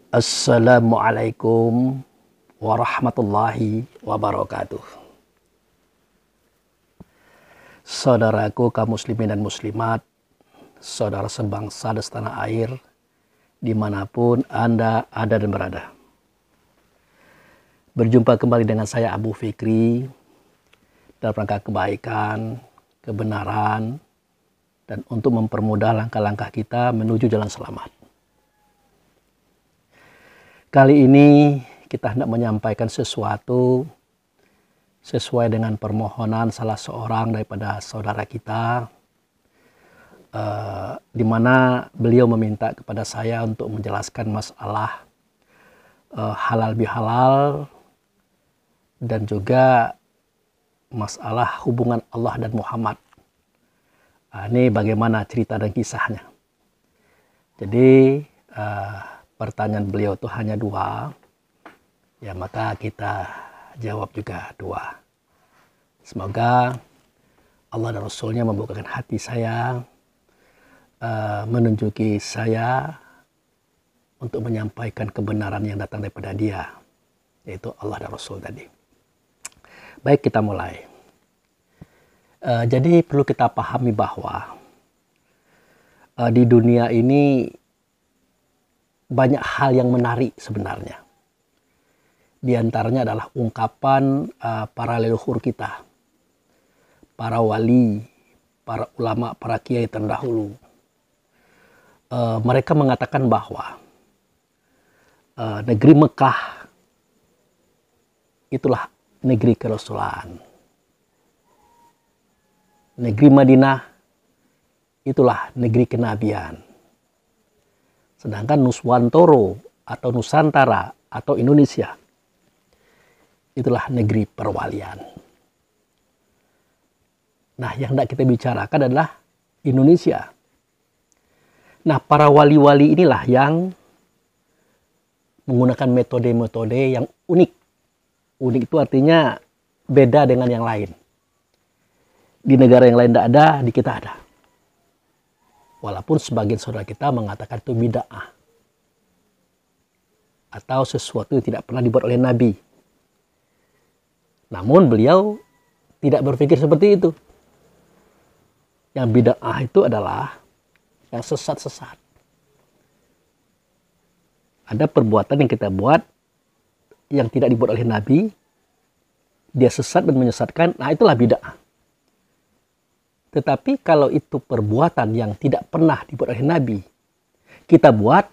Assalamualaikum warahmatullahi wabarakatuh. Saudaraku kaum muslimin dan muslimat, saudara sebangsa dan setanah air, dimanapun Anda ada dan berada. Berjumpa kembali dengan saya Abu Fikri dalam rangka kebaikan, kebenaran, dan untuk mempermudah langkah-langkah kita menuju jalan selamat. Kali ini kita hendak menyampaikan sesuatu sesuai dengan permohonan salah seorang daripada saudara kita, di mana beliau meminta kepada saya untuk menjelaskan masalah halal bihalal dan juga masalah hubungan Allah dan Muhammad. Ini bagaimana cerita dan kisahnya. Jadi pertanyaan beliau itu hanya dua, ya maka kita jawab juga dua. Semoga Allah dan Rasulnya membukakan hati saya, menunjuki saya untuk menyampaikan kebenaran yang datang daripada Dia, yaitu Allah dan Rasul tadi. Baik, kita mulai. Jadi perlu kita pahami bahwa di dunia ini banyak hal yang menarik sebenarnya. Di antaranya adalah ungkapan para leluhur kita, para wali, para ulama, para kiai terdahulu. Mereka mengatakan bahwa negeri Mekah itulah negeri kerasulan. Negeri Madinah itulah negeri kenabian. Sedangkan Nuswantoro atau Nusantara atau Indonesia itulah negeri perwalian. Nah, yang hendak kita bicarakan adalah Indonesia. Nah, para wali-wali inilah yang menggunakan metode-metode yang unik. Unik itu artinya beda dengan yang lain. Di negara yang lain tidak ada, di kita ada. Walaupun sebagian saudara kita mengatakan itu bid'ah. Atau sesuatu yang tidak pernah dibuat oleh Nabi. Namun beliau tidak berpikir seperti itu. Yang bid'ah itu adalah yang sesat-sesat. Ada perbuatan yang kita buat yang tidak dibuat oleh Nabi. Dia sesat dan menyesatkan, nah itulah bid'ah. Tetapi kalau itu perbuatan yang tidak pernah dibuat oleh Nabi, kita buat,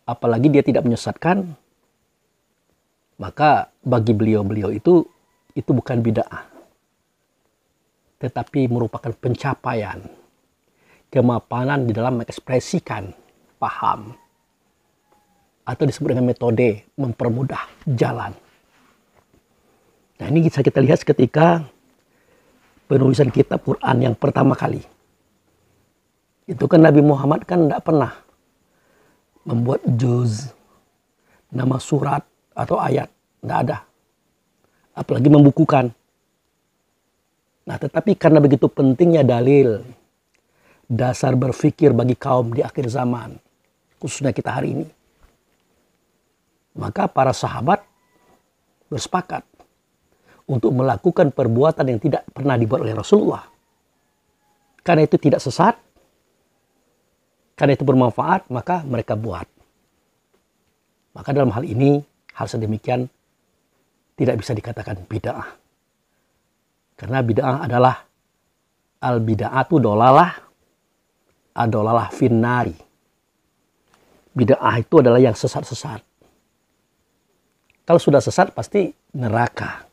apalagi dia tidak menyesatkan, maka bagi beliau-beliau itu bukan bid'ah. Tetapi merupakan pencapaian, kemapanan di dalam mengekspresikan paham. Atau disebut dengan metode mempermudah jalan. Nah, ini bisa kita lihat ketika penulisan kitab Quran yang pertama kali. Itu kan Nabi Muhammad kan tidak pernah membuat juz, nama surat atau ayat. Tidak ada. Apalagi membukukan. Nah, tetapi karena begitu pentingnya dalil, dasar berfikir bagi kaum di akhir zaman, khususnya kita hari ini, maka para sahabat bersepakat untuk melakukan perbuatan yang tidak pernah dibuat oleh Rasulullah. Karena itu tidak sesat, karena itu bermanfaat, maka mereka buat. Maka dalam hal ini, hal sedemikian tidak bisa dikatakan bid'ah. Karena bid'ah adalah al-bid'atu dolalah, adolalah finnari. Bid'ah itu adalah yang sesat-sesat. Kalau sudah sesat pasti neraka.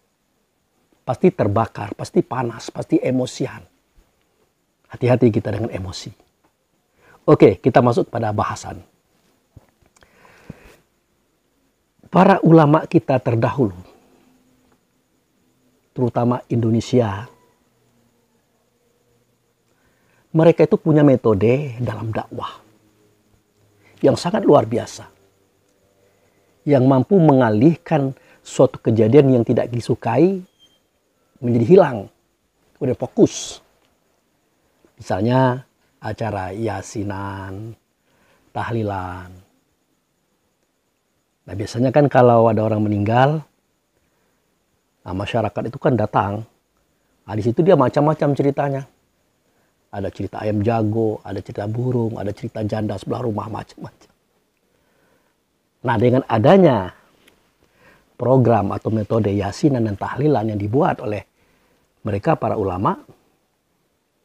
Pasti terbakar, pasti panas, pasti emosian. Hati-hati kita dengan emosi. Oke, kita masuk pada bahasan. Para ulama kita terdahulu, terutama Indonesia, mereka itu punya metode dalam dakwah yang sangat luar biasa. Yang mampu mengalihkan suatu kejadian yang tidak disukai menjadi hilang, kemudian fokus. Misalnya acara yasinan, tahlilan, Nah biasanya kan kalau ada orang meninggal, nah masyarakat itu kan datang. Nah di situ dia macam-macam ceritanya. Ada cerita ayam jago, ada cerita burung, ada cerita janda sebelah rumah, macam-macam. Nah dengan adanya program atau metode yasinan dan tahlilan yang dibuat oleh mereka para ulama,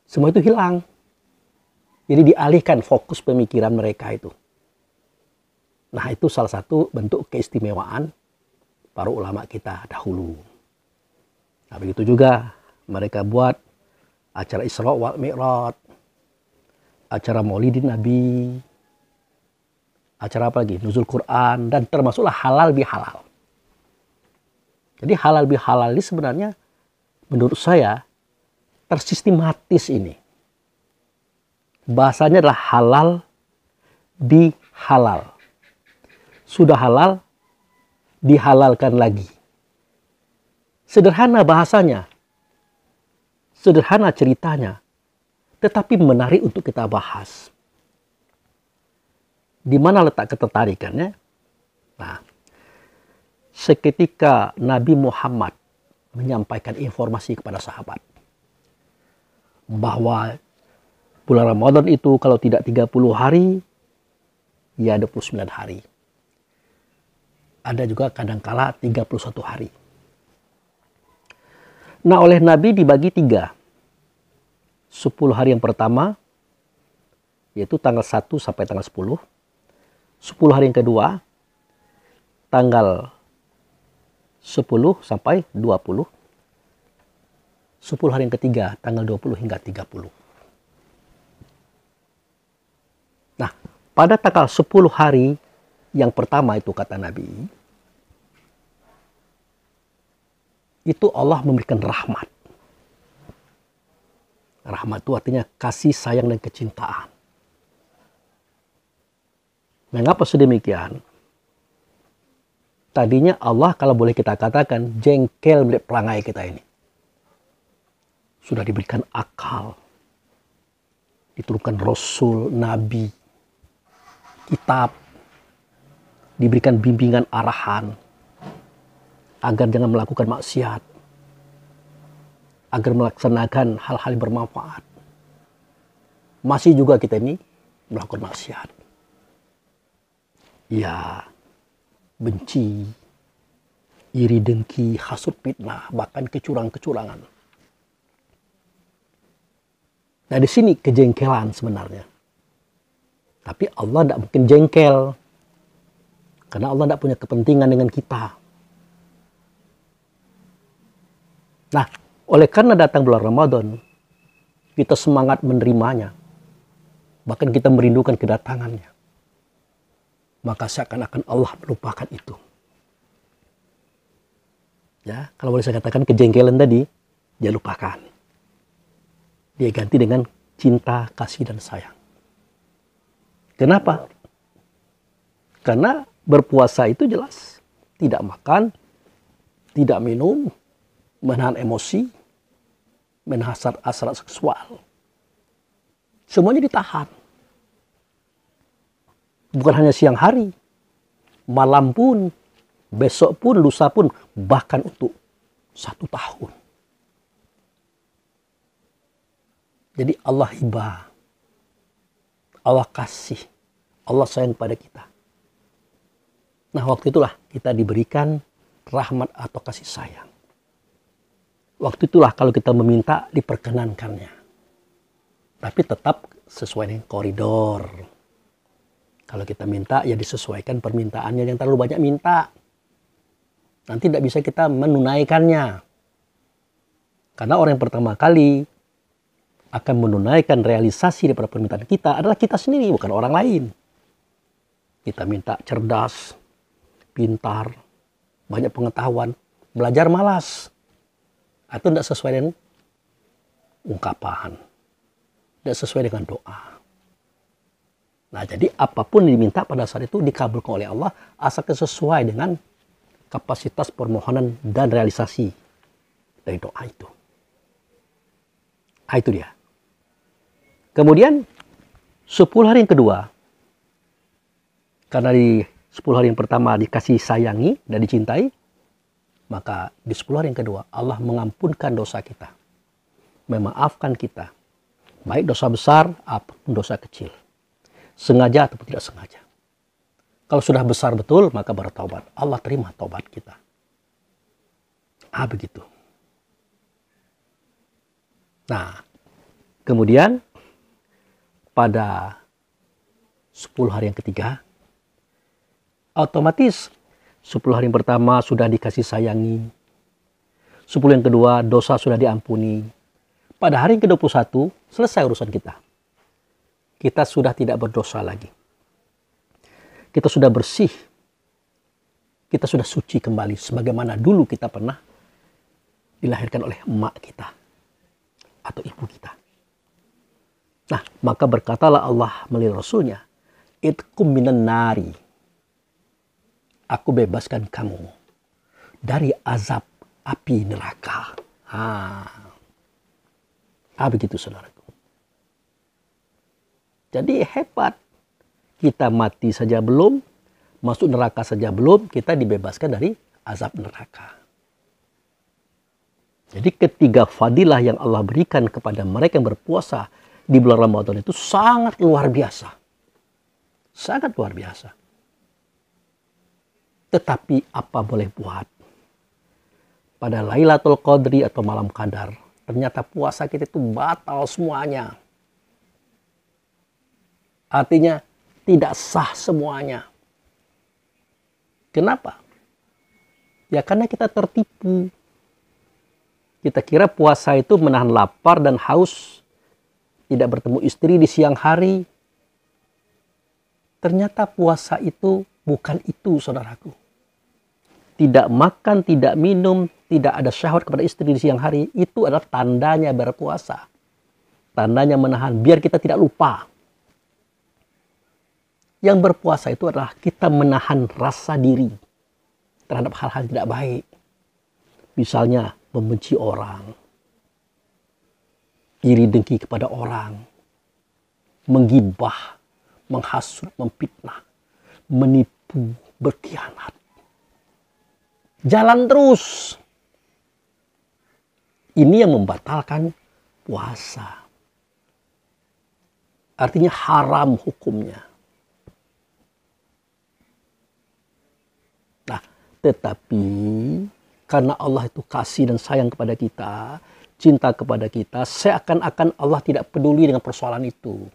semua itu hilang. Jadi dialihkan fokus pemikiran mereka itu. Nah itu salah satu bentuk keistimewaan para ulama kita dahulu. Nah begitu juga mereka buat acara Isra wal Mi'raj, acara Maulidin Nabi, acara apa lagi? Nuzul Quran, dan termasuklah halal bihalal. Jadi halal bihalal ini sebenarnya menurut saya tersistematis ini. Bahasanya adalah halal bihalal. Sudah halal, dihalalkan lagi. Sederhana bahasanya. Sederhana ceritanya, tetapi menarik untuk kita bahas. Di mana letak ketertarikannya? Nah, seketika Nabi Muhammad menyampaikan informasi kepada sahabat bahwa bulan Ramadan itu kalau tidak 30 hari, ya 29 hari. Ada juga kadangkala 31 hari. Nah oleh Nabi dibagi 3. 10 hari yang pertama, yaitu tanggal 1 sampai tanggal 10. 10 hari yang kedua, tanggal 10 sampai 20. 10 hari yang ketiga, tanggal 20 hingga 30. Nah, pada tanggal 10 hari yang pertama itu kata Nabi, itu Allah memberikan rahmat. Rahmat itu artinya kasih sayang dan kecintaan. Mengapa sedemikian? Tadinya Allah kalau boleh kita katakan jengkel melihat perangai kita ini. Sudah diberikan akal. Diturunkan Rasul, Nabi, kitab. Diberikan bimbingan arahan. Agar jangan melakukan maksiat. Agar melaksanakan hal-hal yang bermanfaat. Masih juga kita ini melakukan maksiat. Ya, benci, iri dengki, hasut fitnah, bahkan kecurangan-kecurangan. Nah di sini kejengkelan sebenarnya. Tapi Allah tidak mungkin jengkel. Karena Allah tidak punya kepentingan dengan kita. Nah, oleh karena datang bulan Ramadan, kita semangat menerimanya. Bahkan kita merindukan kedatangannya. Maka seakan-akan Allah melupakan itu. Ya, kalau boleh saya katakan kejengkelan tadi, dia lupakan. Dia ganti dengan cinta, kasih, dan sayang. Kenapa? Karena berpuasa itu jelas. Tidak makan, tidak minum, menahan emosi, menahan hasrat seksual. Semuanya ditahan. Bukan hanya siang hari, malam pun, besok pun, lusa pun, bahkan untuk 1 tahun. Jadi Allah hibah, Allah kasih, Allah sayang pada kita. Nah waktu itulah kita diberikan rahmat atau kasih sayang. Waktu itulah kalau kita meminta diperkenankannya. Tapi tetap sesuai dengan koridor. Kalau kita minta ya disesuaikan permintaannya, yang terlalu banyak minta. Nanti tidak bisa kita menunaikannya. Karena orang yang pertama kali akan menunaikan realisasi daripada permintaan kita adalah kita sendiri, bukan orang lain. Kita minta cerdas, pintar, banyak pengetahuan, belajar malas. Atau tidak sesuai dengan ungkapan. Tidak sesuai dengan doa. Nah jadi apapun yang diminta pada saat itu dikabulkan oleh Allah asalkan sesuai dengan kapasitas permohonan dan realisasi dari doa itu. Nah, itu dia. Kemudian 10 hari yang kedua, karena di 10 hari yang pertama dikasih sayangi dan dicintai, maka di 10 hari yang kedua Allah mengampunkan dosa kita, memaafkan kita, baik dosa besar ataupun dosa kecil, sengaja ataupun tidak sengaja. Kalau sudah besar betul, maka bertaubat. Allah terima taubat kita. Begitu. Nah, kemudian pada 10 hari yang ketiga, otomatis 10 hari yang pertama sudah dikasih sayangi. 10 yang kedua dosa sudah diampuni. Pada hari yang ke-21 selesai urusan kita. Kita sudah tidak berdosa lagi. Kita sudah bersih. Kita sudah suci kembali. Sebagaimana dulu kita pernah dilahirkan oleh emak kita. Atau ibu kita. Nah, maka berkatalah Allah melalui Rasulnya. Itkum minan nari. Aku bebaskan kamu dari azab api neraka. Begitu saudaraku. Jadi hebat. Kita mati saja belum, masuk neraka saja belum, kita dibebaskan dari azab neraka. Jadi ketiga fadilah yang Allah berikan kepada mereka yang berpuasa di bulan Ramadan itu sangat luar biasa. Sangat luar biasa. Tetapi apa boleh buat? Pada Lailatul Qadri atau malam Qadar, ternyata puasa kita itu batal semuanya. Artinya tidak sah semuanya. Kenapa? Ya karena kita tertipu. Kita kira puasa itu menahan lapar dan haus. Tidak bertemu istri di siang hari. Ternyata puasa itu bukan itu, saudaraku. Tidak makan, tidak minum, tidak ada syahwat kepada istri di siang hari. Itu adalah tandanya berpuasa. Tandanya menahan, biar kita tidak lupa. Yang berpuasa itu adalah kita menahan rasa diri terhadap hal-hal tidak baik. Misalnya membenci orang, iri dengki kepada orang, menggibah, menghasut, memfitnah, menipu, berkhianat. Jalan terus. Ini yang membatalkan puasa. Artinya haram hukumnya. Tetapi karena Allah itu kasih dan sayang kepada kita, cinta kepada kita, seakan-akan Allah tidak peduli dengan persoalan itu.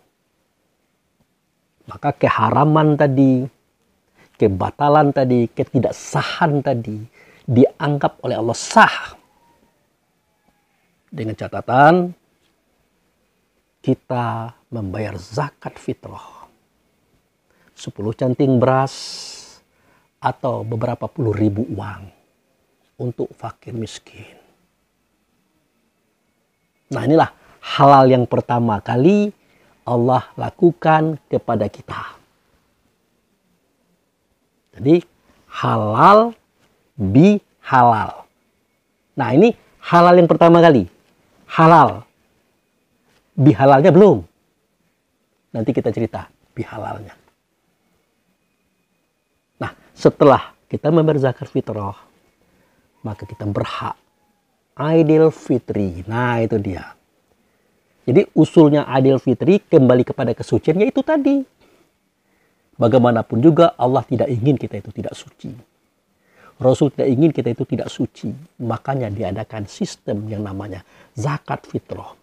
Maka keharaman tadi, kebatalan tadi, ketidaksahan tadi dianggap oleh Allah sah. Dengan catatan kita membayar zakat fitrah. 10 canting beras atau beberapa puluh ribu uang untuk fakir miskin. Nah, inilah halal yang pertama kali Allah lakukan kepada kita. Jadi halal bi halal. Nah, ini halal yang pertama kali. Halal. Bi halalnya belum. Nanti kita cerita bi halalnya. Setelah kita membayar zakat fitrah, maka kita berhak Idul Fitri. Nah, itu dia. Jadi usulnya Idul Fitri kembali kepada kesuciannya itu tadi. Bagaimanapun juga Allah tidak ingin kita itu tidak suci. Rasul tidak ingin kita itu tidak suci. Makanya diadakan sistem yang namanya zakat fitrah.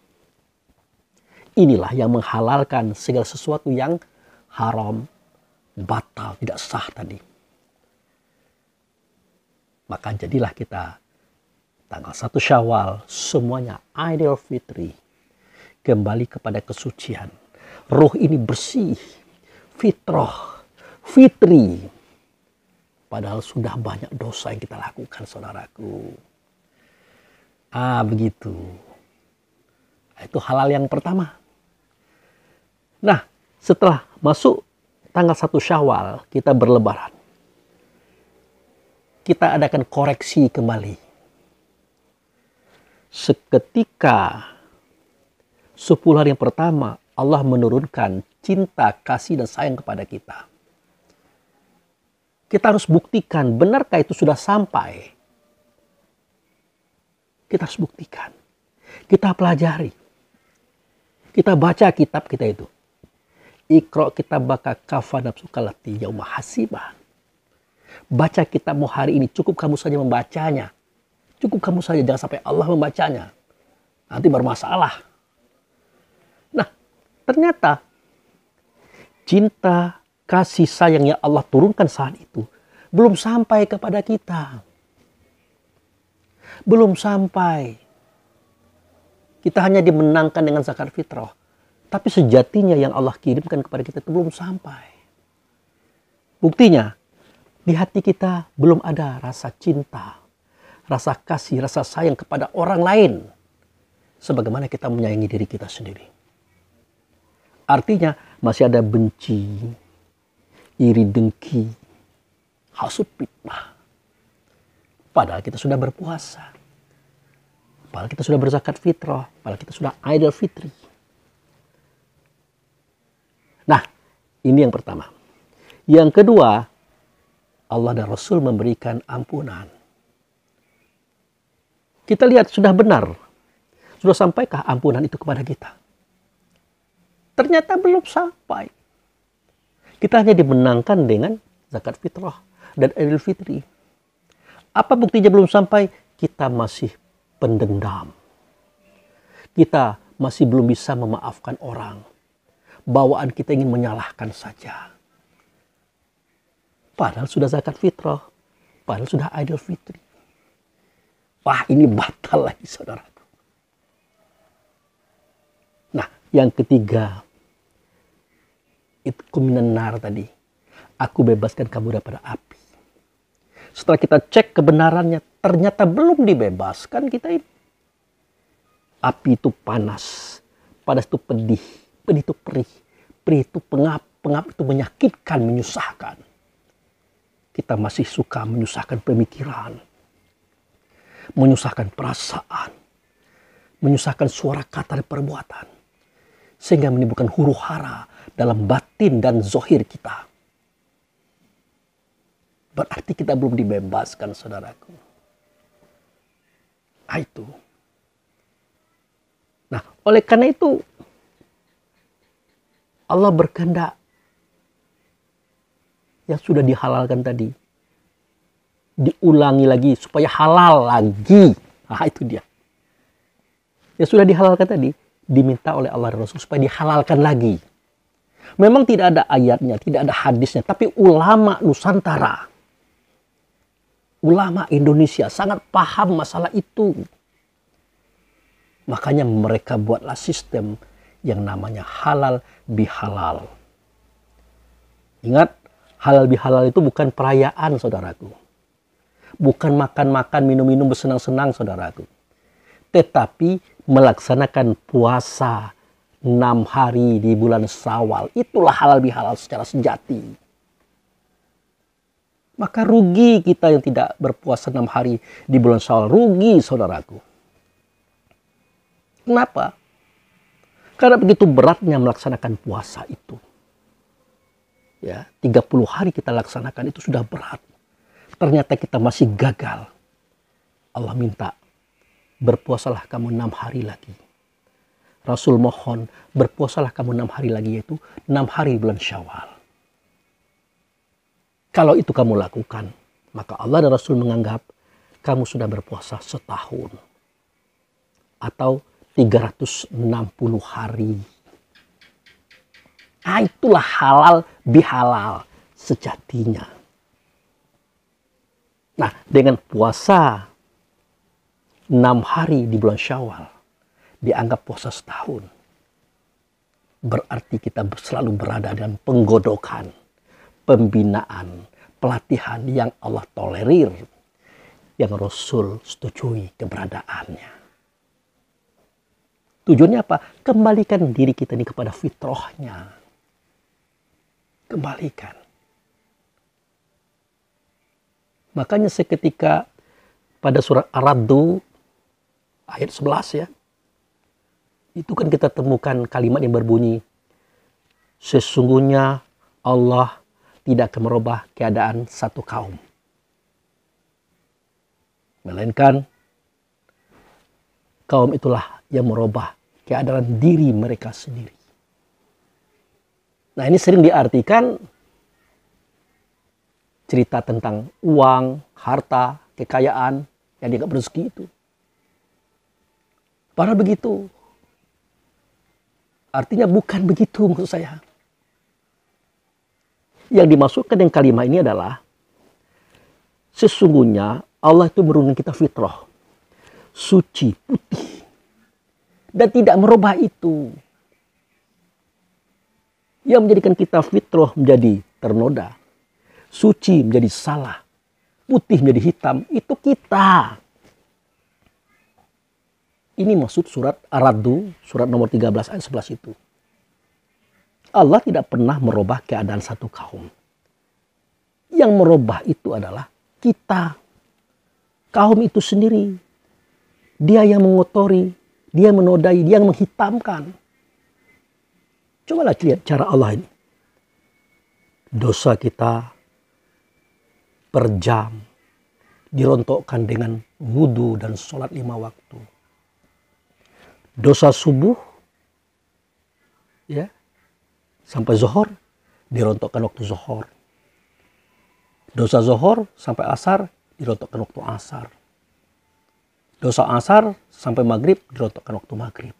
Inilah yang menghalalkan segala sesuatu yang haram, batal, tidak sah tadi. Maka jadilah kita tanggal 1 Syawal semuanya Idul Fitri. Kembali kepada kesucian. Ruh ini bersih. Fitrah. Fitri. Padahal sudah banyak dosa yang kita lakukan, saudaraku. Begitu. Itu halal yang pertama. Nah, setelah masuk tanggal 1 Syawal, kita berlebaran. Kita adakan koreksi kembali. Seketika 10 hari yang pertama Allah menurunkan cinta, kasih dan sayang kepada kita. Kita harus buktikan, benarkah itu sudah sampai? Kita harus buktikan. Kita pelajari. Kita baca kitab kita itu. Iqra kitabaka kafa nafsuka allati yauma hasibah. Baca kitabmu hari ini, cukup kamu saja membacanya. Cukup kamu saja, jangan sampai Allah membacanya. Nanti bermasalah. Nah, ternyata cinta, kasih sayang yang Allah turunkan saat itu belum sampai kepada kita. Belum sampai. Kita hanya dimenangkan dengan zakat fitrah. Tapi sejatinya yang Allah kirimkan kepada kita itu belum sampai. Buktinya, di hati kita belum ada rasa cinta, rasa kasih, rasa sayang kepada orang lain. Sebagaimana kita menyayangi diri kita sendiri. Artinya masih ada benci, iri dengki, hasut fitnah. Padahal kita sudah berpuasa. Padahal kita sudah berzakat fitrah. Padahal kita sudah Idul Fitri. Nah, ini yang pertama. Yang kedua, Allah dan Rasul memberikan ampunan. Kita lihat sudah benar. Sudah sampaikah ampunan itu kepada kita? Ternyata belum sampai. Kita hanya dimenangkan dengan zakat fitrah dan Idul Fitri. Apa buktinya belum sampai? Kita masih pendendam. Kita masih belum bisa memaafkan orang. Bawaan kita ingin menyalahkan saja. Padahal sudah zakat fitrah. Padahal sudah Idul Fitri. Wah, ini batal lagi, saudaraku. Nah, yang ketiga. Itqu minan nar tadi. Aku bebaskan kamu daripada api. Setelah kita cek kebenarannya, ternyata belum dibebaskan kita ini. Api itu panas. Panas itu pedih. Pedih itu perih. Perih itu pengap. Pengap itu menyakitkan, menyusahkan. Kita masih suka menyusahkan pemikiran. Menyusahkan perasaan. Menyusahkan suara kata dan perbuatan. Sehingga menimbulkan huru hara dalam batin dan zohir kita. Berarti kita belum dibebaskan, saudaraku. Nah, itu. Nah, oleh karena itu, Allah berkehendak yang sudah dihalalkan tadi. Diulangi lagi supaya halal lagi. Nah, itu dia. Yang sudah dihalalkan tadi, diminta oleh Allah dan Rasul supaya dihalalkan lagi. Memang tidak ada ayatnya, tidak ada hadisnya. Tapi ulama Nusantara, ulama Indonesia sangat paham masalah itu. Makanya mereka buatlah sistem yang namanya halal bihalal. Ingat, halal bihalal itu bukan perayaan, saudaraku. Bukan makan-makan, minum-minum, bersenang-senang, saudaraku. Tetapi melaksanakan puasa 6 hari di bulan Syawal. Itulah halal bihalal secara sejati. Maka rugi kita yang tidak berpuasa 6 hari di bulan Syawal. Rugi, saudaraku. Kenapa? Karena begitu beratnya melaksanakan puasa itu. Ya, 30 hari kita laksanakan itu sudah berat. Ternyata kita masih gagal. Allah minta, berpuasalah kamu 6 hari lagi. Rasul mohon, berpuasalah kamu 6 hari lagi, yaitu 6 hari bulan Syawal. Kalau itu kamu lakukan, maka Allah dan Rasul menganggap kamu sudah berpuasa setahun. Atau 360 hari. Nah, itulah halal bihalal sejatinya. Nah, dengan puasa 6 hari di bulan Syawal, dianggap puasa setahun. Berarti kita selalu berada dalam penggodokan, pembinaan, pelatihan yang Allah tolerir, yang Rasul setujui keberadaannya. Tujuannya apa? Kembalikan diri kita ini kepada fitrahnya. Kembalikan. Makanya seketika pada surat Ar-Raddu ayat 11 ya. Itu kan kita temukan kalimat yang berbunyi, sesungguhnya Allah tidak akan merubah keadaan satu kaum. Melainkan kaum itulah yang merubah keadaan diri mereka sendiri. Nah, ini sering diartikan cerita tentang uang, harta, kekayaan yang dianggap rezeki itu. Padahal begitu. Artinya bukan begitu maksud saya. Yang dimaksudkan dengan kalimat ini adalah sesungguhnya Allah itu menurunkan kita fitrah, suci, putih, dan tidak merubah itu. Yang menjadikan kita fitrah menjadi ternoda, suci menjadi salah, putih menjadi hitam, itu kita. Ini maksud surat Ar-Ra'd, surat nomor 13 ayat 11 itu. Allah tidak pernah merubah keadaan satu kaum. Yang merubah itu adalah kita. Kaum itu sendiri. Dia yang mengotori, dia menodai, dia yang menghitamkan. Cobalah lihat cara Allah ini. Dosa kita per jam dirontokkan dengan wudhu dan sholat 5 waktu. Dosa subuh ya sampai zuhur dirontokkan waktu zuhur. Dosa zuhur sampai asar dirontokkan waktu asar. Dosa asar sampai maghrib dirontokkan waktu maghrib.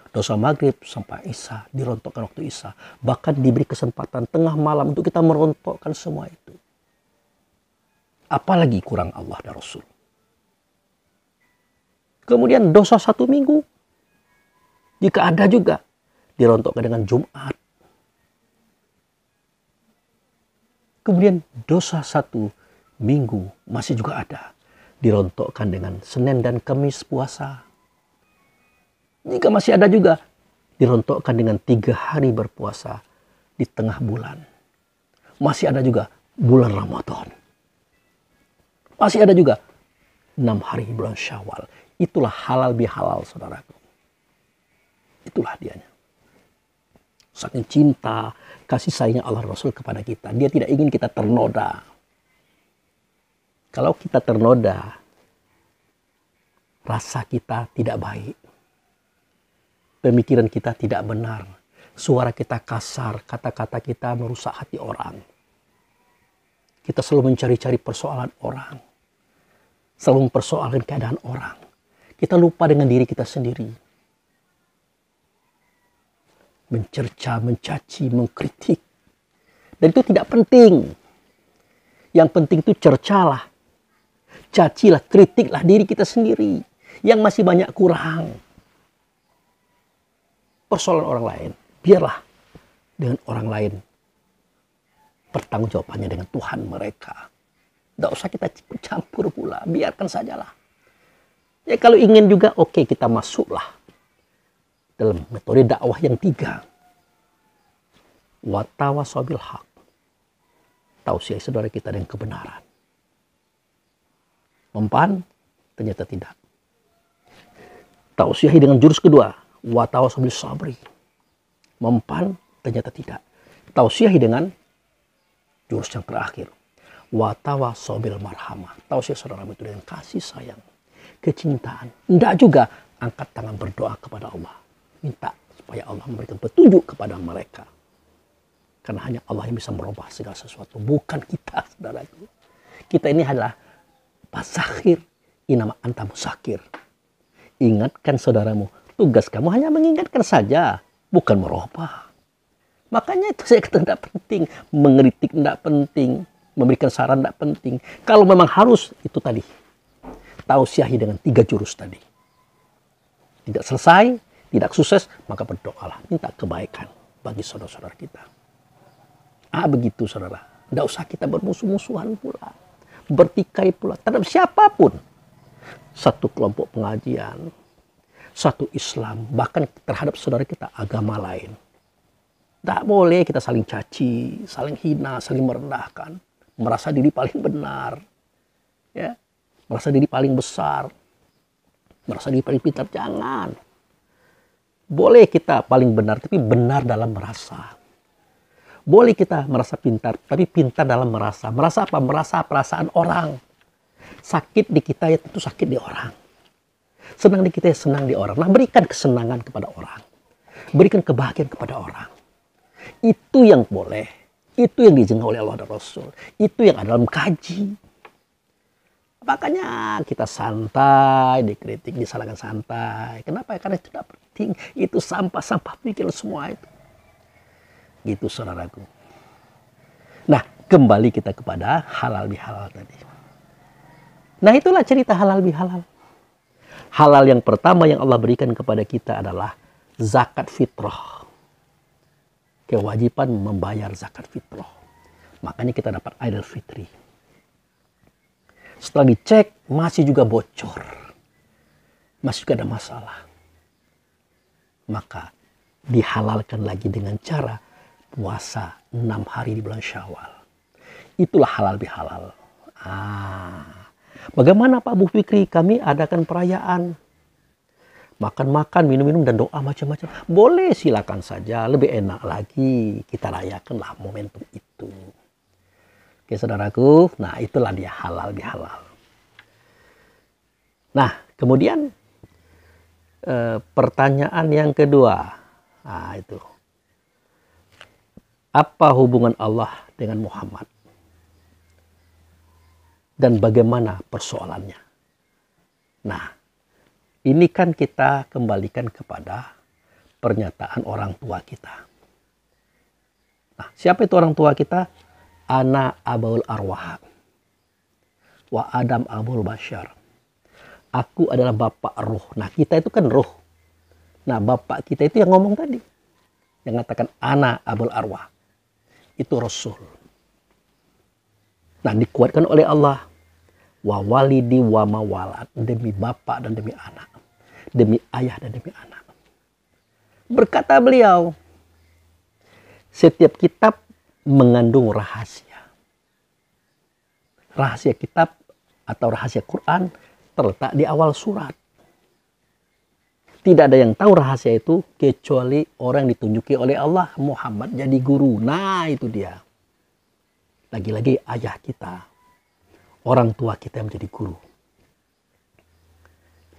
Dosa maghrib sampai isya dirontokkan waktu isya. Bahkan diberi kesempatan tengah malam untuk kita merontokkan semua itu. Apalagi kurang Allah dan Rasul. Kemudian dosa 1 minggu. Jika ada juga dirontokkan dengan Jumat. Kemudian dosa 1 minggu masih juga ada. Dirontokkan dengan Senin dan Kamis puasa. Jika masih ada juga dirontokkan dengan 3 hari berpuasa di tengah bulan. Masih ada juga bulan Ramadan. Masih ada juga 6 hari bulan Syawal. Itulah halal bihalal saudaraku. Itulah dianya. Saking cinta, kasih sayangnya Allah Rasul kepada kita. Dia tidak ingin kita ternoda. Kalau kita ternoda, rasa kita tidak baik. Pemikiran kita tidak benar. Suara kita kasar, kata-kata kita merusak hati orang. Kita selalu mencari-cari persoalan orang. Selalu mempersoalkan keadaan orang. Kita lupa dengan diri kita sendiri. Mencerca, mencaci, mengkritik. Dan itu tidak penting. Yang penting itu cercalah. Cacilah, kritiklah diri kita sendiri. Yang masih banyak kurang. Persoalan orang lain. Biarlah dengan orang lain. Pertanggungjawabannya dengan Tuhan mereka. Tidak usah kita campur pula. Biarkan sajalah. Ya kalau ingin juga oke, kita masuklah. Dalam metode dakwah yang 3. Watawasaw bil haq. Tausiah saudara kita dengan kebenaran. Mempan? Ternyata tidak. Tausiahi dengan jurus kedua. Watawasaw bil sabri. Mempan? Ternyata tidak. Tausiahi dengan jurus yang terakhir. Watawasaw bil marhamah. Tausiah saudara itu dengan kasih sayang. Kecintaan. Tidak juga angkat tangan berdoa kepada Allah. Minta supaya Allah memberikan petunjuk kepada mereka. Karena hanya Allah yang bisa merubah segala sesuatu. Bukan kita, saudaraku. Kita ini adalah pasakhir. Inama anta musakir. Ingatkan saudaramu. Tugas kamu hanya mengingatkan saja. Bukan merubah. Makanya itu saya kata tidak penting. Mengeritik tidak penting. Memberikan saran tidak penting. Kalau memang harus, itu tadi. Tausiahi dengan 3 jurus tadi. Tidak selesai. Tidak sukses, maka berdoalah. Minta kebaikan bagi saudara-saudara kita. Begitu saudara. Tidak usah kita bermusuh-musuhan pula. Bertikai pula. Terhadap siapapun. Satu kelompok pengajian. Satu Islam. Bahkan terhadap saudara kita agama lain. Tidak boleh kita saling caci. Saling hina. Saling merendahkan. Merasa diri paling benar. Ya. Merasa diri paling besar. Merasa diri paling pintar. Jangan. Boleh kita paling benar, tapi benar dalam merasa. Boleh kita merasa pintar, tapi pintar dalam merasa. Merasa apa? Merasa perasaan orang. Sakit di kita ya tentu sakit di orang. Senang di kita ya senang di orang. Nah, berikan kesenangan kepada orang. Berikan kebahagiaan kepada orang. Itu yang boleh. Itu yang diizinkan oleh Allah dan Rasul. Itu yang ada dalam kaji. Makanya kita santai, dikritik, disalahkan santai. Kenapa? Karena itu tidak penting. Itu sampah-sampah pikir semua itu. Gitu saudaraku. Nah, kembali kita kepada halal bihalal tadi. Nah, itulah cerita halal bihalal. Halal yang pertama yang Allah berikan kepada kita adalah zakat fitrah. Kewajiban membayar zakat fitrah. Makanya kita dapat Idul Fitri. Setelah dicek, masih juga bocor. Masih juga ada masalah. Maka dihalalkan lagi dengan cara puasa 6 hari di bulan Syawal. Itulah halal bihalal. Bagaimana Pak Bu Fikri? Kami adakan perayaan. Makan-makan, minum-minum, dan doa macam-macam. Boleh, silakan saja. Lebih enak lagi. Kita rayakanlah momentum itu. Oke saudaraku, nah itulah dia halal bihalal. Nah kemudian pertanyaan yang kedua, nah itu, apa hubungan Allah dengan Muhammad? Dan bagaimana persoalannya? Nah ini kan kita kembalikan kepada pernyataan orang tua kita. Nah siapa itu orang tua kita? Ana abul arwah wa Adam abul bashar. Aku adalah bapak roh. Nah kita itu kan roh. Nah bapak kita itu yang ngomong tadi. Yang mengatakan ana abul arwah. Itu Rasul. Nah dikuatkan oleh Allah. Wa walidi wa mawalad. Demi bapak dan demi anak. Demi ayah dan demi anak. Berkata beliau. Setiap kitab mengandung rahasia. Rahasia kitab atau rahasia Quran terletak di awal surat. Tidak ada yang tahu rahasia itu kecuali orang yang ditunjuki oleh Allah, Muhammad jadi guru. Nah itu dia. Lagi-lagi ayah kita, orang tua kita yang menjadi guru.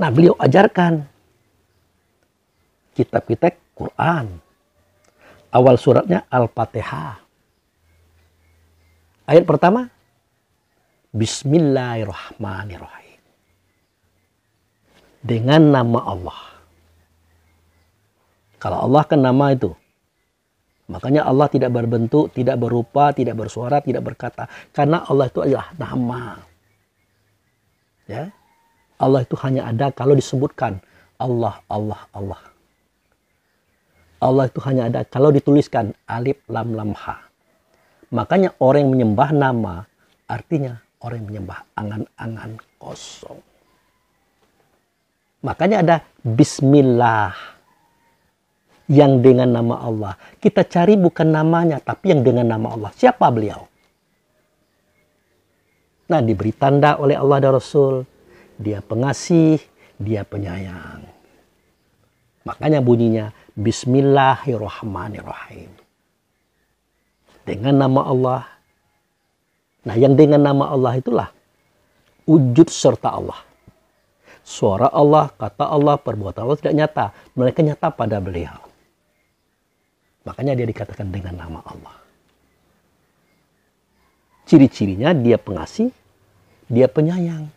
Nah beliau ajarkan kitab-kitab Quran. Awal suratnya Al-Fatihah. Ayat pertama, Bismillahirrahmanirrahim. Dengan nama Allah. Kalau Allah kan nama itu. Makanya Allah tidak berbentuk, tidak berupa, tidak bersuara, tidak berkata. Karena Allah itu adalah nama. Ya. Allah itu hanya ada kalau disebutkan Allah, Allah, Allah. Allah itu hanya ada kalau dituliskan alif, lam, lam, ha. Makanya orang yang menyembah nama artinya orang yang menyembah angan-angan kosong. Makanya ada Bismillah yang dengan nama Allah. Kita cari bukan namanya tapi yang dengan nama Allah. Siapa beliau? Nah diberi tanda oleh Allah dan Rasul. Dia pengasih, dia penyayang. Makanya bunyinya Bismillahirrahmanirrahim. Dengan nama Allah. Nah yang dengan nama Allah itulah wujud serta Allah. Suara Allah, kata Allah, perbuatan Allah tidak nyata. Mereka nyata pada beliau. Makanya dia dikatakan dengan nama Allah. Ciri-cirinya dia pengasih, dia penyayang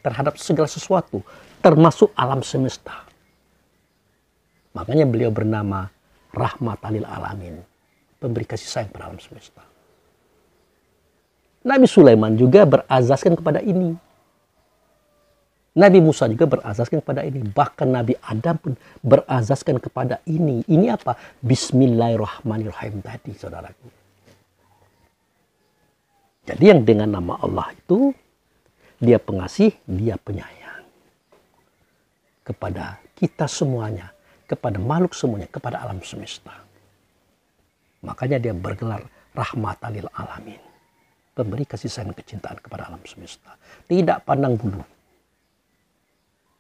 terhadap segala sesuatu. Termasuk alam semesta. Makanya beliau bernama Rahmatan lil Alamin. Pemberi kasih sayang pada alam semesta. Nabi Sulaiman juga berazaskan kepada ini. Nabi Musa juga berazaskan kepada ini. Bahkan Nabi Adam pun berazaskan kepada ini. Ini apa? Bismillahirrahmanirrahim tadi, saudaraku. Jadi yang dengan nama Allah itu, dia pengasih, dia penyayang. Kepada kita semuanya, kepada makhluk semuanya, kepada alam semesta. Makanya dia bergelar Rahmatan lil Alamin. Pemberi kasih sayang kecintaan kepada alam semesta. Tidak pandang bulu.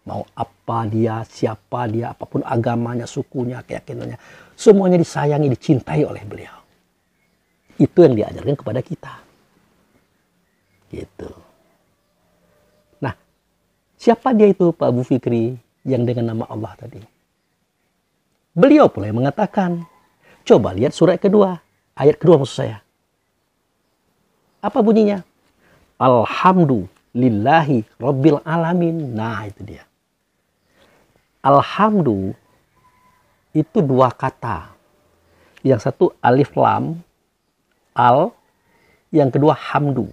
Mau apa dia, siapa dia, apapun agamanya, sukunya, keyakinannya. Semuanya disayangi, dicintai oleh beliau. Itu yang diajarkan kepada kita. Gitu. Nah, siapa dia itu Pak Abu Fikri yang dengan nama Allah tadi? Beliau pula yang mengatakan. Coba lihat surat kedua. Ayat kedua maksud saya. Apa bunyinya? Alhamdulillahi Rabbil Alamin. Nah itu dia. Alhamdu itu dua kata. Yang satu alif lam. Al. Yang kedua hamdu.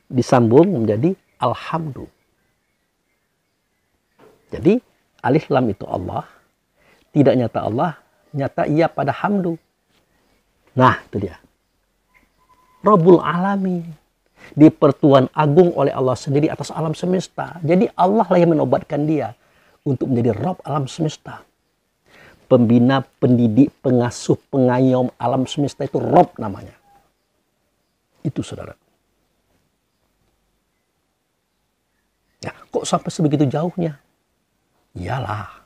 Disambung menjadi alhamdu. Jadi alif lam itu Allah. Tidak nyata Allah. Nyata ia pada hamdu. Nah itu dia. Rabbul Alamin. Dipertuan agung oleh Allah sendiri atas alam semesta. Jadi Allah lah yang menobatkan dia. Untuk menjadi Rabb alam semesta. Pembina, pendidik, pengasuh, pengayom alam semesta itu Rabb namanya. Itu saudara. Ya, kok sampai sebegitu jauhnya? Iyalah.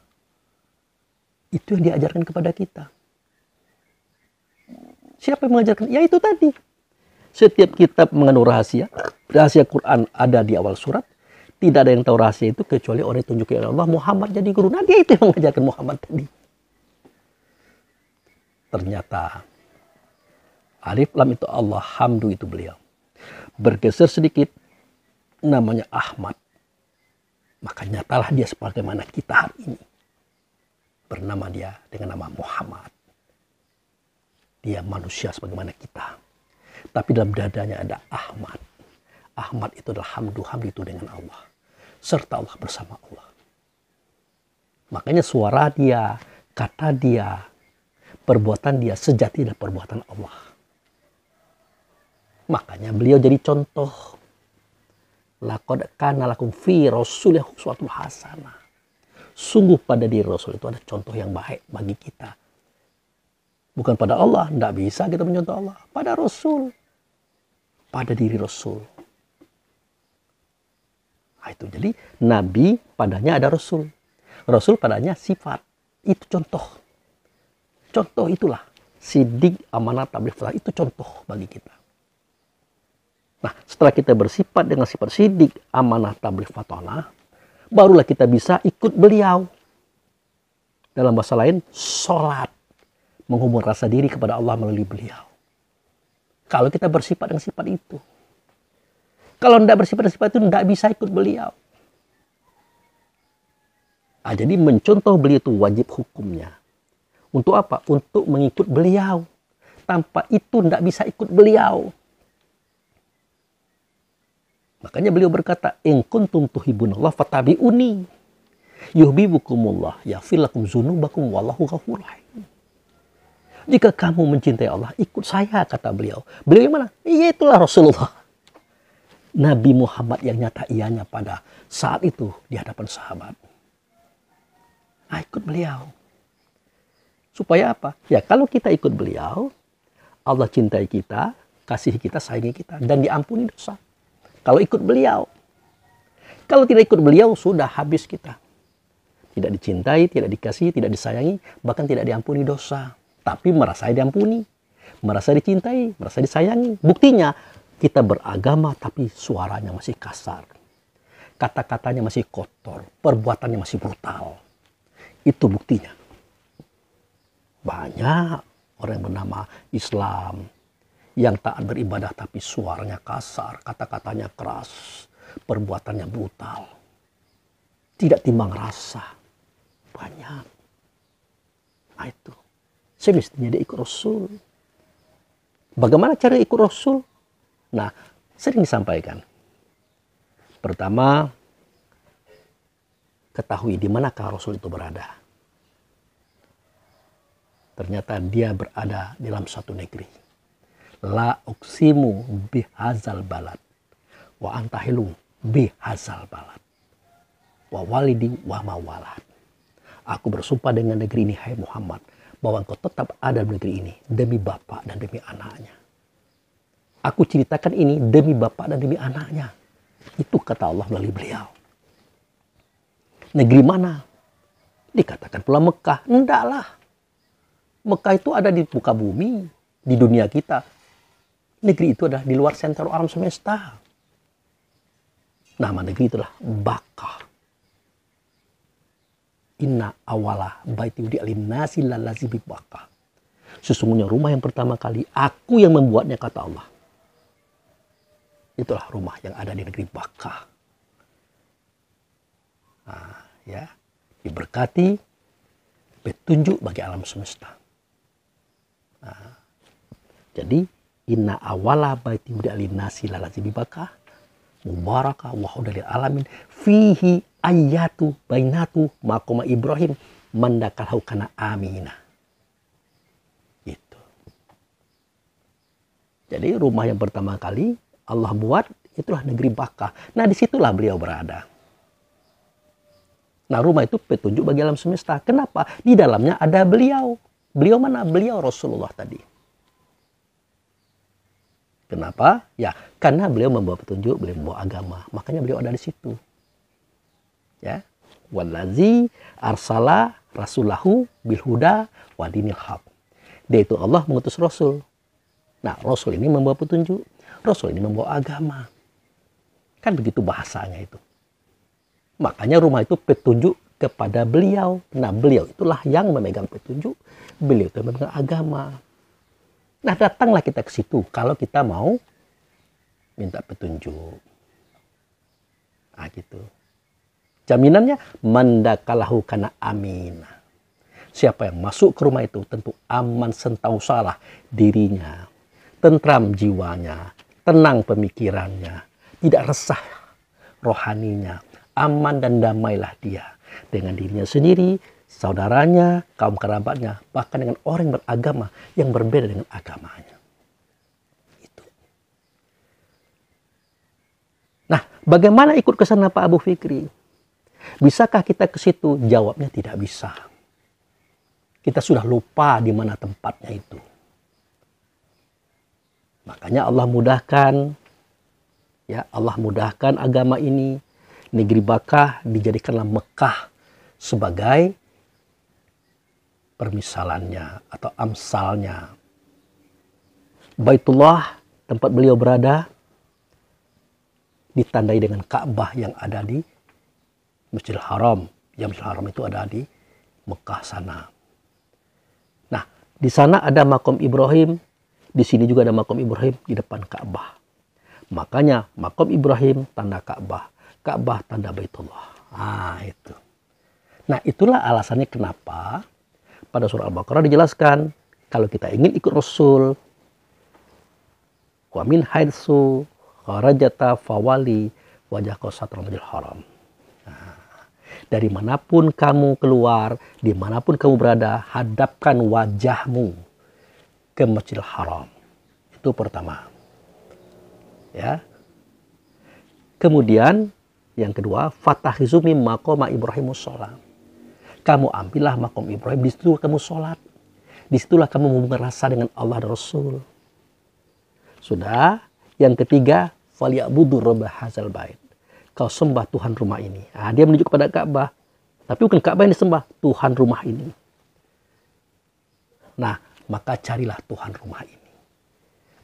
Itu yang diajarkan kepada kita. Siapa yang mengajarkan? Ya itu tadi. Setiap kitab mengandung rahasia. Rahasia Quran ada di awal surat. Tidak ada yang tahu rahasia itu kecuali orang yang ditunjuki oleh Allah. Muhammad jadi guru. Nah dia itu yang mengajarkan Muhammad tadi. Ternyata alif lam itu Allah. Hamdu itu beliau. Bergeser sedikit. Namanya Ahmad. Maka nyatalah dia sebagaimana kita hari ini. Bernama dia dengan nama Muhammad. Dia manusia sebagaimana kita. Tapi dalam dadanya ada Ahmad. Ahmad itu adalah hamdu. Hamdu itu dengan Allah. Serta Allah bersama Allah. Makanya suara dia, kata dia, perbuatan dia sejati adalah perbuatan Allah. Makanya beliau jadi contoh. Laqad kana lakum fi rasulillah uswatun hasanah. Sungguh pada diri Rasul itu ada contoh yang baik bagi kita. Bukan pada Allah, tidak bisa kita mencontoh Allah. Pada Rasul. Pada diri Rasul. Nah, itu jadi Nabi padanya ada Rasul. Rasul padanya sifat. Itu contoh. Contoh itulah. Sidik, amanah, tabligh, itu contoh bagi kita. Nah, setelah kita bersifat dengan sifat sidik, amanah, tabligh, fatonah, barulah kita bisa ikut beliau. Dalam bahasa lain, sholat. Menghubung rasa diri kepada Allah melalui beliau. Kalau kita bersifat dengan sifat itu. Kalau tidak bersifat dengan sifat itu, tidak bisa ikut beliau. Nah, jadi mencontoh beliau itu wajib hukumnya. Untuk apa? Untuk mengikut beliau. Tanpa itu tidak bisa ikut beliau. Makanya beliau berkata, in kuntum tuhibbunallah fattabi'uni yuhibbukumullah yaghfir lakum dzunubakum wallahu ghafurur rahim. Jika kamu mencintai Allah, ikut saya, kata beliau. Beliau yang mana? Iya, itulah Rasulullah. Nabi Muhammad yang nyata ianya pada saat itu di hadapan sahabat. Nah, ikut beliau. Supaya apa? Ya kalau kita ikut beliau, Allah cintai kita, kasihi kita, sayangi kita, dan diampuni dosa. Kalau ikut beliau. Kalau tidak ikut beliau, sudah habis kita. Tidak dicintai, tidak dikasihi, tidak disayangi, bahkan tidak diampuni dosa. Tapi merasa diampuni, merasa dicintai, merasa disayangi. Buktinya, kita beragama tapi suaranya masih kasar. Kata-katanya masih kotor, perbuatannya masih brutal. Itu buktinya. Banyak orang yang bernama Islam, yang taat beribadah tapi suaranya kasar, kata-katanya keras, perbuatannya brutal. Tidak timbang rasa. Banyak. Nah itu. Semestinya dia ikut Rasul. Bagaimana cara ikut Rasul? Nah, sering disampaikan. Pertama, ketahui di manakah Rasul itu berada. Ternyata dia berada dalam satu negeri. La uqsimu bihazal balad. Wa antahilu bihazal balad. Wa walidi wa mawalad. Aku bersumpah dengan negeri ini, hai Muhammad, bahwa engkau tetap ada di negeri ini demi bapak dan demi anaknya. Aku ceritakan ini demi bapak dan demi anaknya. Itu kata Allah melalui beliau. Negeri mana? Dikatakan pula Mekah. Endaklah. Mekah itu ada di muka bumi. di dunia kita, negeri itu adalah di luar sentral alam semesta. Nama negeri itulah Bakkah. Inna awala baiti wudi'a lin-nasi lallazi bi Bakkah. Sesungguhnya rumah yang pertama kali aku yang membuatnya, kata Allah. Itulah rumah yang ada di negeri Bakkah. Nah, ya, diberkati, petunjuk bagi alam semesta. Nah, jadi inna awala baiti wudi'a lin-nasi lallazi bi Bakkah mubarakah wa hudalil alamin fihi ayatu bainatu maqama Ibrahim mandakal kana amina. Gitu. Jadi rumah yang pertama kali Allah buat itulah negeri Bakkah. Nah, disitulah beliau berada. Nah, rumah itu petunjuk bagi alam semesta. Kenapa? Di dalamnya ada beliau. Beliau mana? Beliau Rasulullah tadi. Kenapa? Ya, karena beliau membawa petunjuk, beliau membawa agama. Makanya beliau ada di situ. Ya. Wallazi arsala rasulahu bil huda wa dinil haq. Dia itu Allah mengutus Rasul. Nah, Rasul ini membawa petunjuk. Rasul ini membawa agama. Kan begitu bahasanya itu. Makanya rumah itu petunjuk kepada beliau. Nah, beliau itulah yang memegang petunjuk. Beliau itu memegang agama. Nah, datanglah kita ke situ kalau kita mau minta petunjuk. Nah, gitu. Jaminannya mandakalahu kana amina. Siapa yang masuk ke rumah itu tentu aman sentausalah dirinya, tentram jiwanya, tenang pemikirannya, tidak resah rohaninya, aman dan damailah dia dengan dirinya sendiri, saudaranya, kaum kerabatnya, bahkan dengan orang yang beragama yang berbeda dengan agamanya. Itu. Nah, bagaimana ikut ke sana Pak Abu Fikri? Bisakah kita ke situ? Jawabnya tidak bisa. Kita sudah lupa di mana tempatnya itu. Makanya Allah mudahkan, ya Allah mudahkan agama ini. Negeri Bakkah dijadikanlah Mekah sebagai permisalannya atau amsalnya. Baitullah, tempat beliau berada, ditandai dengan Ka'bah yang ada di Masjidil Haram. Yang Masjidil Haram itu ada di Mekah sana. Nah, di sana ada makom Ibrahim, di sini juga ada makom Ibrahim di depan Ka'bah. Makanya makom Ibrahim tanda Ka'bah, Ka'bah tanda Baitullah. Ah, itu. Nah, itulah alasannya kenapa pada surah Al-Baqarah dijelaskan kalau kita ingin ikut Rasul, wa min haitsu kharajata fawali wajhaka satral Masjidil Haram. Nah, dari manapun kamu keluar, dimanapun kamu berada, hadapkan wajahmu ke Masjidil Haram. Itu pertama. Ya. Kemudian yang kedua, fatahizu min maqama Ibrahimus shalah. Kamu ambillah makom Ibrahim, di situ kamu sholat. Disitulah kamu merasa dengan Allah dan Rasul. Sudah. Yang ketiga, falyabudu rabb hadzal bait. Kau sembah Tuhan rumah ini. Nah, dia menuju kepada Ka'bah. Tapi bukan Ka'bah yang disembah, Tuhan rumah ini. Nah, maka carilah Tuhan rumah ini.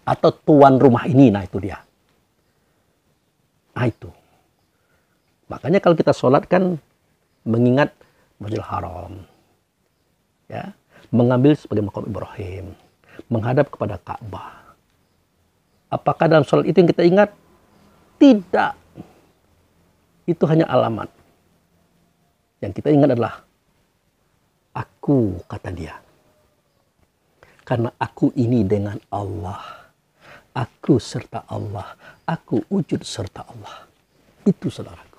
Atau tuan rumah ini, nah itu dia. Nah itu. Makanya kalau kita sholat kan mengingat Masjidil Haram. Ya, mengambil sebagai makom Ibrahim. Menghadap kepada Ka'bah. Apakah dalam sholat itu yang kita ingat? Tidak. Itu hanya alamat. Yang kita ingat adalah aku, kata dia. Karena aku ini dengan Allah. Aku serta Allah. Aku wujud serta Allah. Itu saudaraku.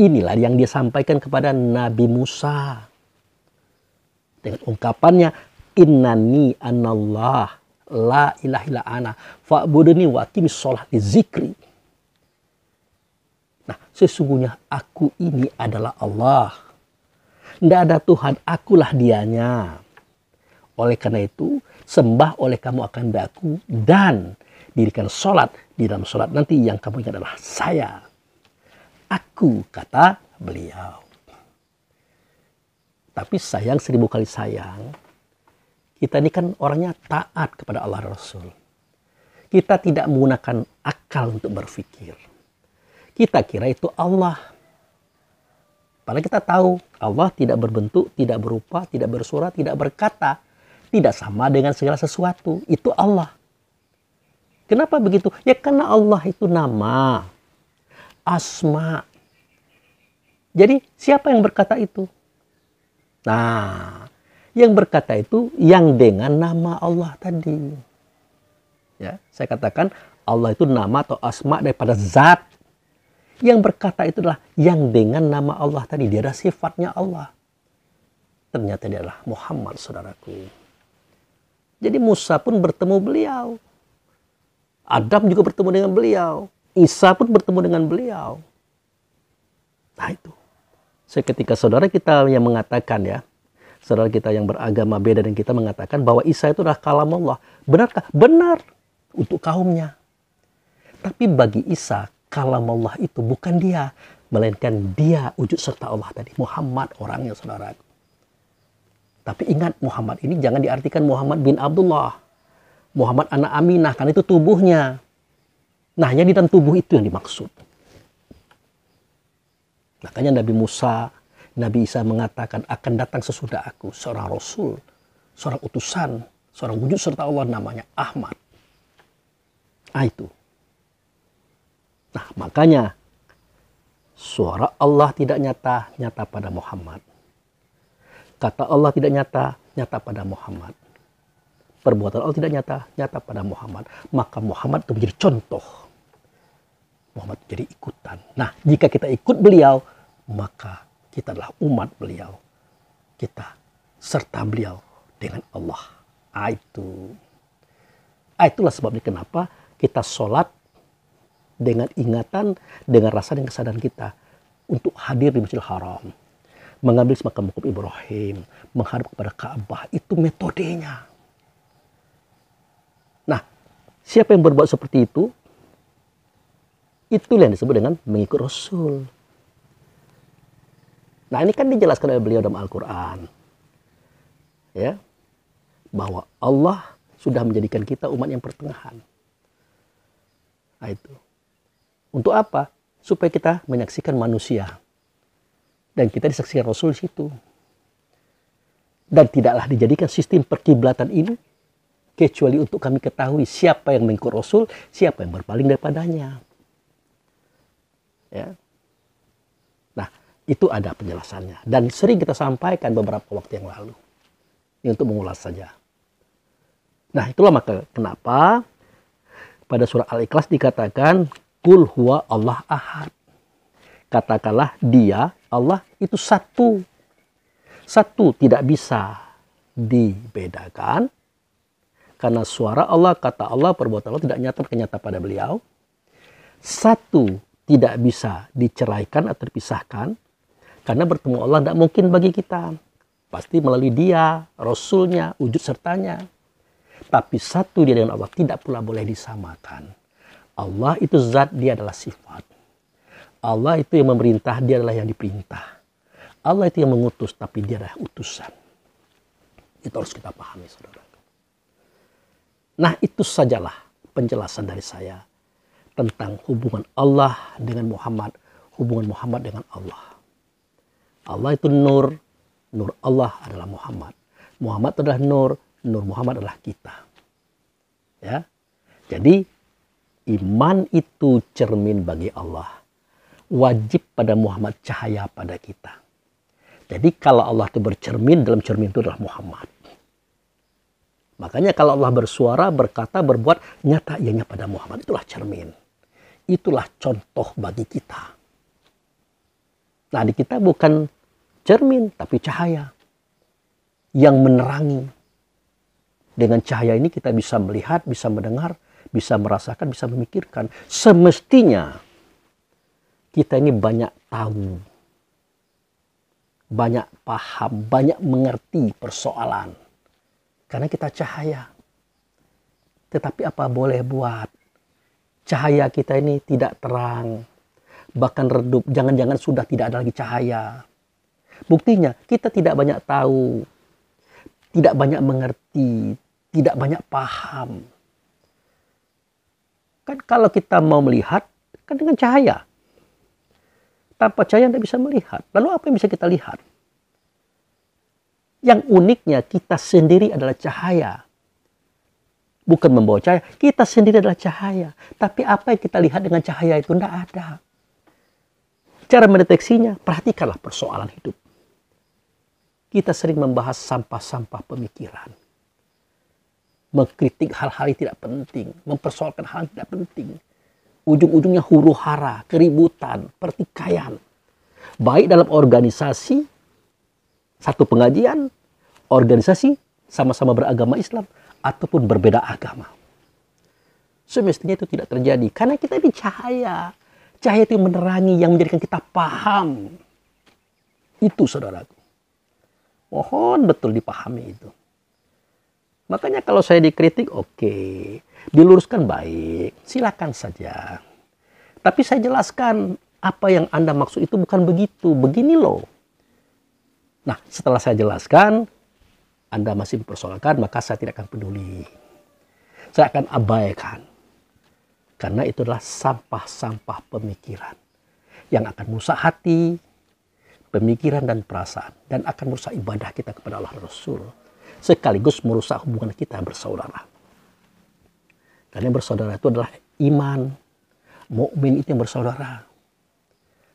Inilah yang dia sampaikan kepada Nabi Musa. Dengan ungkapannya, innani anallah la ilaha illa ana fa'budni wa aqimis shalah li zikri. Nah, sesungguhnya aku ini adalah Allah. Tidak ada Tuhan, akulah dianya. Oleh karena itu, sembah oleh kamu akan daku dan dirikan sholat. Di dalam sholat nanti yang kamu ingat adalah saya. Aku, kata beliau. Tapi sayang 1000 kali sayang, Kita ini kan orangnya taat kepada Allah Rasul. Kita tidak menggunakan akal untuk berpikir. Kita kira itu Allah. Padahal kita tahu Allah tidak berbentuk, tidak berupa, tidak bersuara, tidak berkata. Tidak sama dengan segala sesuatu. Itu Allah. Kenapa begitu? Ya karena Allah itu nama. Asma. Jadi siapa yang berkata itu? Nah, yang berkata itu yang dengan nama Allah tadi. Ya, saya katakan Allah itu nama atau asma daripada zat. Yang berkata itu adalah yang dengan nama Allah tadi. Dia ada sifatnya Allah. Ternyata dia adalah Muhammad, saudaraku. Jadi Musa pun bertemu beliau. Adam juga bertemu dengan beliau. Isa pun bertemu dengan beliau. Nah itu. Seketika saudara kita yang mengatakan ya. Saudara kita yang beragama beda dan kita mengatakan bahwa Isa itu adalah kalam Allah. Benarkah? Benar. Untuk kaumnya. Tapi bagi Isa, kalam Allah itu bukan dia. Melainkan dia wujud serta Allah tadi. Muhammad orangnya, saudara. Tapi ingat, Muhammad ini jangan diartikan Muhammad bin Abdullah. Muhammad anak Aminah, kan itu tubuhnya. Nah, hanya di dalam tubuh itu yang dimaksud. Makanya Nabi Musa, Nabi Isa mengatakan akan datang sesudah aku seorang Rasul, seorang utusan, seorang wujud serta Allah namanya Ahmad. Ah itu. Nah, makanya suara Allah tidak nyata, nyata pada Muhammad. Kata Allah tidak nyata, nyata pada Muhammad. Perbuatan Allah tidak nyata, nyata pada Muhammad. Maka Muhammad itu menjadi contoh. Muhammad jadi ikutan. Nah, jika kita ikut beliau, maka kita adalah umat beliau. Kita serta beliau dengan Allah. Itulah sebabnya kenapa kita sholat dengan ingatan, dengan rasa dan kesadaran kita untuk hadir di Masjidil Haram. Mengambil makam Ibrahim, menghadap kepada Ka'bah. Itu metodenya. Nah, siapa yang berbuat seperti itu? Itulah yang disebut dengan mengikut Rasul. Nah, ini kan dijelaskan oleh beliau dalam Al-Quran. Ya, bahwa Allah sudah menjadikan kita umat yang pertengahan. Nah, itu. Untuk apa? Supaya kita menyaksikan manusia. Dan kita disaksikan Rasul di situ. Dan tidaklah dijadikan sistem perkiblatan ini kecuali untuk kami ketahui siapa yang mengikut Rasul, siapa yang berpaling daripadanya. Ya. Nah, itu ada penjelasannya. Dan sering kita sampaikan beberapa waktu yang lalu. Ini untuk mengulas saja. Nah, itulah maka kenapa pada surah Al-Ikhlas dikatakan Qul huwa Allah ahad. Katakanlah dia, Allah itu satu. Satu tidak bisa dibedakan. Karena suara Allah, kata Allah, perbuatan Allah tidak nyata pada beliau. Satu tidak bisa diceraikan atau dipisahkan. Karena bertemu Allah tidak mungkin bagi kita. Pasti melalui dia, Rasulnya, wujud sertanya. Tapi satu dia dengan Allah tidak pula boleh disamakan. Allah itu zat, dia adalah sifat. Allah itu yang memerintah, dia adalah yang diperintah. Allah itu yang mengutus, tapi dia adalah utusan. Itu harus kita pahami, saudara. Nah, itu sajalah penjelasan dari saya tentang hubungan Allah dengan Muhammad, hubungan Muhammad dengan Allah. Allah itu nur, nur Allah adalah Muhammad. Muhammad adalah nur, nur Muhammad adalah kita. Ya. Jadi iman itu cermin bagi Allah. Wajib pada Muhammad cahaya pada kita. Jadi kalau Allah itu bercermin, dalam cermin itu adalah Muhammad. Makanya kalau Allah bersuara, berkata, berbuat, nyata ianya pada Muhammad. Itulah cermin. Itulah contoh bagi kita. Nah, di kita bukan cermin, tapi cahaya. Yang menerangi. Dengan cahaya ini kita bisa melihat, bisa mendengar, bisa merasakan, bisa memikirkan. Semestinya kita ini banyak tahu, banyak paham, banyak mengerti persoalan. Karena kita cahaya. Tetapi apa boleh buat? Cahaya kita ini tidak terang. Bahkan redup. Jangan-jangan sudah tidak ada lagi cahaya. Buktinya kita tidak banyak tahu. tidak banyak mengerti, tidak banyak paham. Kan kalau kita mau melihat, kan dengan cahaya. Tanpa cahaya tidak bisa melihat. Lalu apa yang bisa kita lihat? Yang uniknya kita sendiri adalah cahaya. Bukan membawa cahaya, kita sendiri adalah cahaya. Tapi apa yang kita lihat dengan cahaya itu tidak ada. Cara mendeteksinya, perhatikanlah persoalan hidup. Kita sering membahas sampah-sampah pemikiran. Mengkritik hal-hal yang tidak penting. Mempersoalkan hal yang tidak penting. Ujung-ujungnya huru hara, keributan, pertikaian. Baik dalam organisasi, satu pengajian, organisasi sama-sama beragama Islam, ataupun berbeda agama. Semestinya itu tidak terjadi. Karena kita ini cahaya. Cahaya itu menerangi yang menjadikan kita paham. Itu saudaraku. Mohon betul dipahami itu. Makanya kalau saya dikritik, oke. Diluruskan baik. Silakan saja. Tapi saya jelaskan apa yang Anda maksud itu bukan begitu. Begini loh. Nah, setelah saya jelaskan, Anda masih mempersoalkan, maka saya tidak akan peduli. Saya akan abaikan. Karena itu adalah sampah-sampah pemikiran. Yang akan merusak hati, pemikiran dan perasaan. Dan akan merusak ibadah kita kepada Allah Rasul. Sekaligus merusak hubungan kita bersaudara. Karena yang bersaudara itu adalah iman. Mukmin itu yang bersaudara.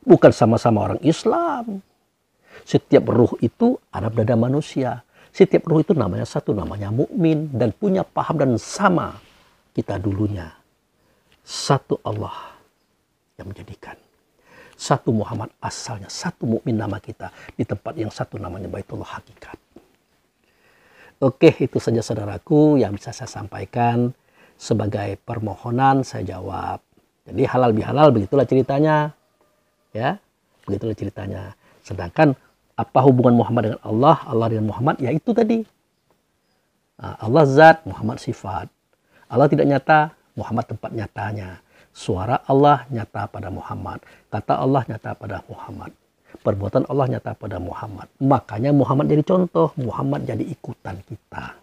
Bukan sama-sama orang Islam. Setiap ruh itu ada pada manusia. Setiap ruh itu namanya satu, namanya mukmin dan punya paham dan sama kita dulunya. Satu Allah yang menjadikan. Satu Muhammad asalnya, satu mukmin nama kita di tempat yang satu namanya Baitullah Hakikat. Oke, itu saja saudaraku yang bisa saya sampaikan sebagai permohonan saya jawab. Jadi halal bihalal begitulah ceritanya. Ya, begitulah ceritanya. Sedangkan apa hubungan Muhammad dengan Allah, Allah dengan Muhammad, ya itu tadi. Allah zat, Muhammad sifat. Allah tidak nyata, Muhammad tempat nyatanya. Suara Allah nyata pada Muhammad. Kata Allah nyata pada Muhammad. Perbuatan Allah nyata pada Muhammad. Makanya Muhammad jadi contoh, Muhammad jadi ikutan kita.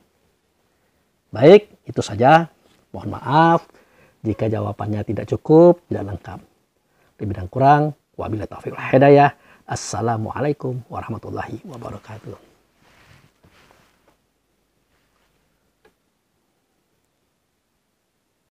Baik, itu saja. Mohon maaf jika jawabannya tidak cukup, tidak lengkap. Lebih dan kurang, wabillahi taufiq wal hidayah. Assalamualaikum warahmatullahi wabarakatuh.